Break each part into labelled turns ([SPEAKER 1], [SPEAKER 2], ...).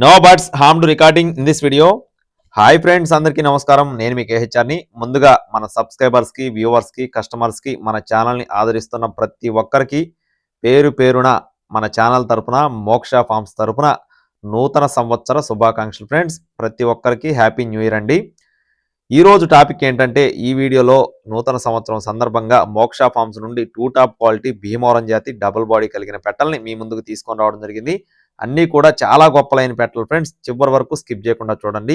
[SPEAKER 1] No buts harm to recording in this video. Hi friends, అందరికీ నమస్కారం. నేను మీ కేహెచ్ఆర్ని. ముందుగా మన సబ్స్క్రైబర్స్కి, వ్యూవర్స్కి, కస్టమర్స్కి, మన ఛానల్ని ఆదరిస్తున్న ప్రతి ఒక్కరికి పేరు పేరున మన ఛానల్ తరపున, మోక్ష ఫార్మ్స్ తరపున నూతన సంవత్సర శుభాకాంక్షలు ఫ్రెండ్స్. ప్రతి ఒక్కరికి హ్యాపీ న్యూ ఇయర్ అండి. ఈరోజు టాపిక్ ఏంటంటే, ఈ వీడియోలో నూతన సంవత్సరం సందర్భంగా మోక్ష ఫార్మ్స్ నుండి 2 టాప్ క్వాలిటీ భీమవరం జాతి డబుల్ బాడీ కలిగిన పెట్టల్ని మీ ముందుకు తీసుకొని రావడం జరిగింది. అన్నీ కూడా చాలా గొప్పలైన పెట్టలు ఫ్రెండ్స్. చివరి వరకు స్కిప్ చేయకుండా చూడండి.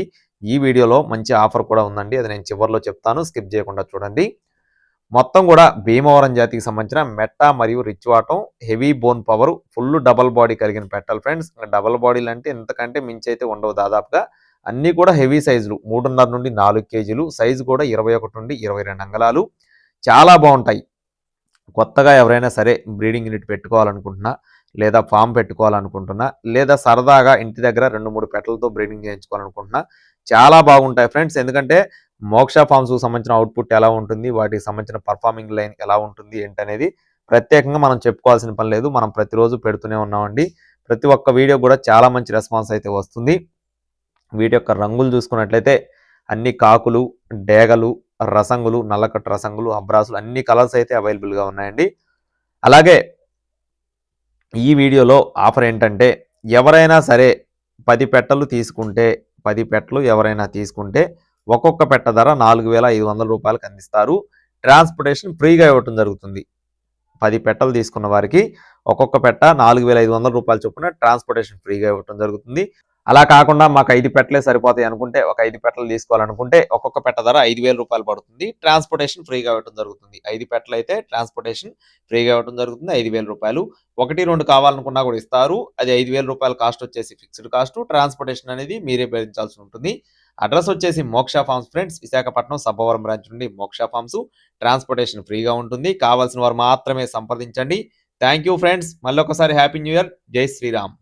[SPEAKER 1] ఈ వీడియోలో మంచి ఆఫర్ కూడా ఉందండి, అది నేను చివరిలో చెప్తాను, స్కిప్ చేయకుండా చూడండి. మొత్తం కూడా భీమవరం జాతికి సంబంధించిన మెట్ట మరియు రిచ్ వాటం, heavy bone power, full double body కలిగిన పెట్టలు ఫ్రెండ్స్. డబల్ బాడీలు అంటే ఇంతకంటే మించి అయితే ఉండవు దాదాపుగా. అన్నీ కూడా హెవీ సైజులు, 3.5 నుండి 4 కేజీలు సైజు కూడా 21 నుండి 22 అంగళాలు. చాలా బాగుంటాయి. కొత్తగా ఎవరైనా సరే బ్రీడింగ్ యూనిట్ పెట్టుకోవాలనుకుంటున్నా, లేదా ఫామ్ పెట్టుకోవాలనుకుంటున్నా, లేదా సరదాగా ఇంటి దగ్గర 2-3 పెట్టలతో బ్రీడింగ్ చేయించుకోవాలనుకుంటున్నా, చాలా బాగుంటాయి ఫ్రెండ్స్. ఎందుకంటే మోక్ష ఫార్మ్స్కు సంబంధించిన అవుట్పుట్ ఎలా ఉంటుంది, వాటికి సంబంధించిన పర్ఫార్మింగ్ లైన్ ఎలా ఉంటుంది ఏంటనేది ప్రత్యేకంగా మనం చెప్పుకోవాల్సిన పని లేదు. మనం ప్రతిరోజు పెడుతూనే ఉన్నామండి. ప్రతి ఒక్క వీడియో కూడా చాలా మంచి రెస్పాన్స్ అయితే వస్తుంది. వీటి యొక్క రంగులు చూసుకున్నట్లయితే అన్ని కాకులు, డేగలు, రసంగులు, నల్లకట్టు రసంగులు, అబ్రాసులు అన్ని కలర్స్ అయితే అవైలబుల్గా ఉన్నాయండి. అలాగే ఈ వీడియోలో ఆఫర్ ఏంటంటే, ఎవరైనా సరే 10 పెట్టలు తీసుకుంటే, 10 పెట్టలు ఎవరైనా తీసుకుంటే ఒక్కొక్క పెట్ట ధర 4,500 రూపాయలకు అందిస్తారు. ట్రాన్స్పోర్టేషన్ ఫ్రీగా ఇవ్వటం జరుగుతుంది. 10 పెట్టలు తీసుకున్న వారికి ఒక్కొక్క పెట్ట 4,500 రూపాయల చొప్పున ట్రాన్స్పోర్టేషన్ ఫ్రీగా ఇవ్వటం జరుగుతుంది. అలా కాకుండా మాకు 5 పెట్టలే సరిపోతాయి అనుకుంటే, ఒక 5 పెట్టలు తీసుకోవాలనుకుంటే ఒక్కొక్క పెట్ట ధర 5,000 రూపాయలు పడుతుంది. ట్రాన్స్పోర్టేషన్ ఫ్రీగా ఇవ్వటం జరుగుతుంది. 5 పెట్టలు అయితే ట్రాన్స్పోర్టేషన్ ఫ్రీగా ఇవ్వటం జరుగుతుంది. 5,000 రూపాయలు. 1, 2 కావాలనుకున్నా కూడా ఇస్తారు. అది 5,000 రూపాయల కాస్ట్ వచ్చేసి ఫిక్స్డ్ కాస్ట్. ట్రాన్స్పోర్టేషన్ అనేది మీరే భరించాల్సి ఉంటుంది. అడ్రస్ వచ్చేసి మోక్ష forms friends, Visakhapatnam Sabbavaram branch నుండి మోక్ష ఫార్మ్స్. ట్రాన్స్పోర్టేషన్ ఫ్రీగా ఉంటుంది. కావాల్సిన వారు మాత్రమే సంప్రదించండి. Thank you friends. మళ్ళీ ఒకసారి హ్యాపీ న్యూ ఇయర్. జై శ్రీరామ్.